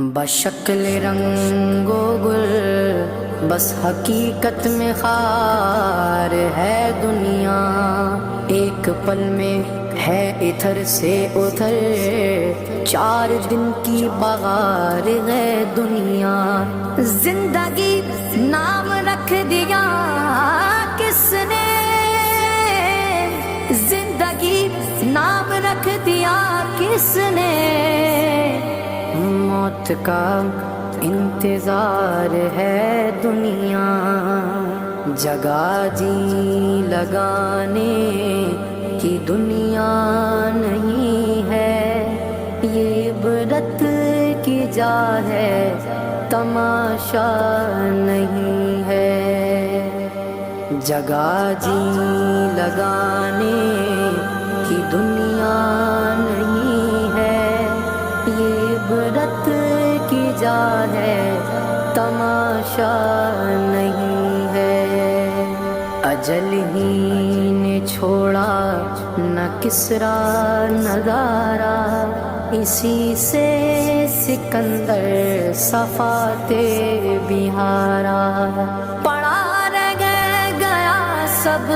بشکل رنگ و گل بس حقیقت میں خار ہے دنیا، ایک پل میں ہے ادھر سے ادھر، 4 دن کی بہار ہے دنیا۔ زندگی نام رکھ دیا کس نے، زندگی نام رکھ دیا کس نے، موت کا انتظار ہے دنیا، جگہ جی لگانے کی دنیا نہیں ہے، یہ عبرت کی جا ہے تماشا نہیں ہے، جگہ جی لگانے کی دنیا نہیں ہے، یہ عبرت کی جا ہے تماشا نہیں ہے۔ اجل ہی نے چھوڑا نہ کسرا نگارا، اسی سے سکندر صفات بہارا، پڑا رہ گیا سب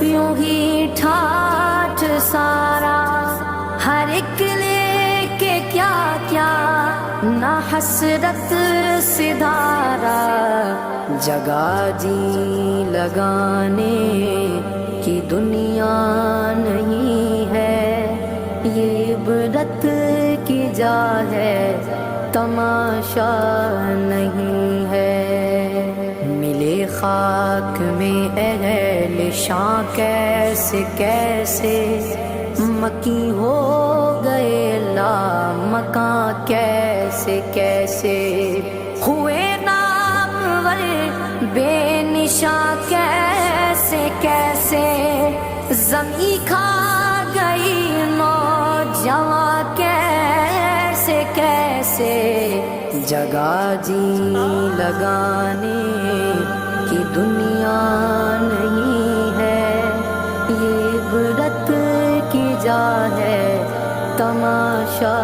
یوں ہی ٹھاٹھ سارا، ہر ایک لے کے کیا کیا نہ حسرت سدھارا، جگہ جی لگانے کی دنیا نہیں ہے، یہ عبرت کی جا ہے تماشا نہیں ہے۔ ملے خاک میں اہل شاں کیسے کیسے، مکی ہو گئے لامکاں کیسے کیسے، ہوئے نامور بے نشاں کیسے کیسے، زمین کھا گئی نوجواں کیسے کیسے، جگہ جی لگانے کی دنیا نہیں ہے، یہ عبرت کی جا ہے تماشا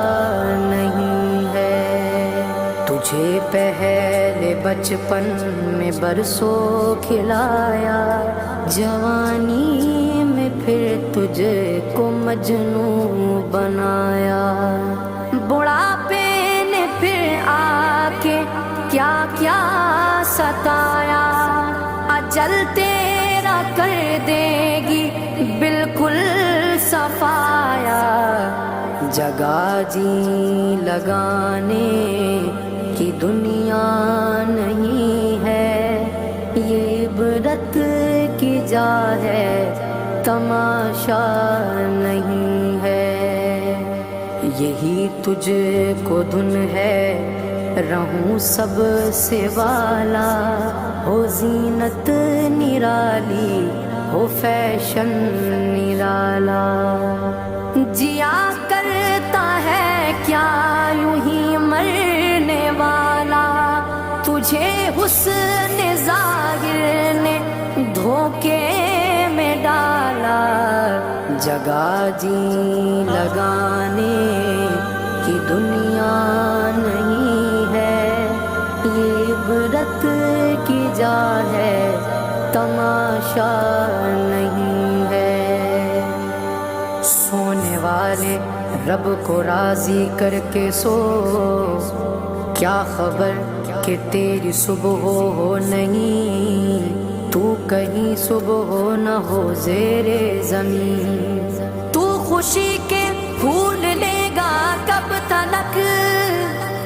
نہیں ہے۔ تجھے پہلے بچپن میں برسوں کھلایا، جوانی میں پھر تجھے کو مجنوں بنایا، بڑھاپے نے پھر آ کے کیا کیا ستایا، اجل تیرا کر دے گی بالکل صفایا، جگہ جی لگانے کی دنیا نہیں ہے، یہ عبرت کی جا ہے تماشا نہیں ہے، یہی تجھ کو دھن ہے رہوں سب سے والا، ہو زینت نرالی ہو فیشن نرالا، جیا کرتا ہے کیا یوں ہی مرنے والا، تجھے حسن ظاہر نے دھوکے میں ڈالا، جگہ جی لگانے کی دنیا نہیں ہے، یہ عبرت کی جا ہے تماشا نہیں ہے۔ سونے والے رب کو راضی کر کے سو، کیا خبر کہ تیری صبح ہو نہیں، تو کہیں صبح ہو نہ ہو زیر زمین، تو خوشی کے پھول لے گا کب تلک،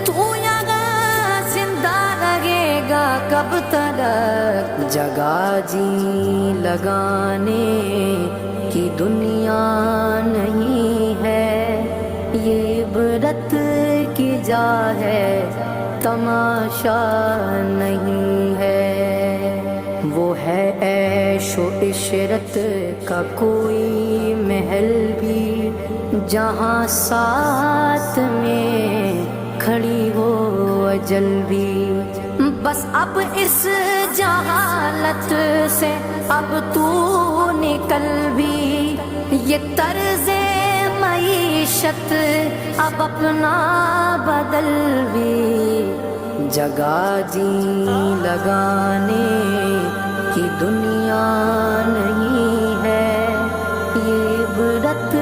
تو یہاں زندہ رہے گا کب تلک، جگہ جی لگانے کی دنیا نہیں ہے، یہ عبرت کی جا ہے تماشا نہیں ہے، وہ ہے عیش و عشرت کا کوئی محل بھی، جہاں ساتھ میں کھڑی ہو اجل بھی، بس اب اس جہالت سے اب تو نکل بھی، یہ طرز معیشت اب اپنا بدل قلبی جگہ جی لگانے کی دنیا نہیں ہے، یہ عبرت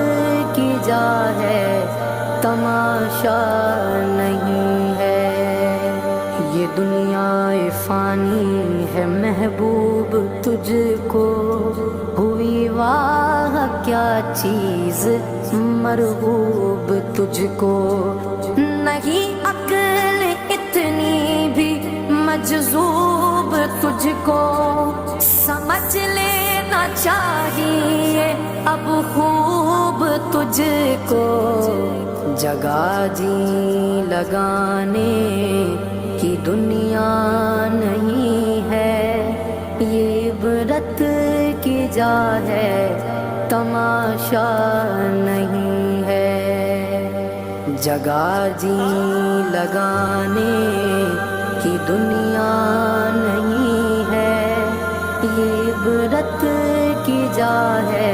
کی جا ہے تماشا نہیں ہے، یہ دنیا فانی ہے محبوب تجھ کو ہوئی واہ کیا چیز مرغوب تجھ کو، نہیں عقل اتنی بھی مجذوب تجھ کو، سمجھ لینا چاہیے اب خوب تجھ کو، جگہ جی لگانے کی دنیا نہیں ہے، یہ عبرت کی جا ہے تماشا نہیں ہے، جگہ جی لگانے کی دنیا نہیں ہے، یہ عبرت کی جا ہے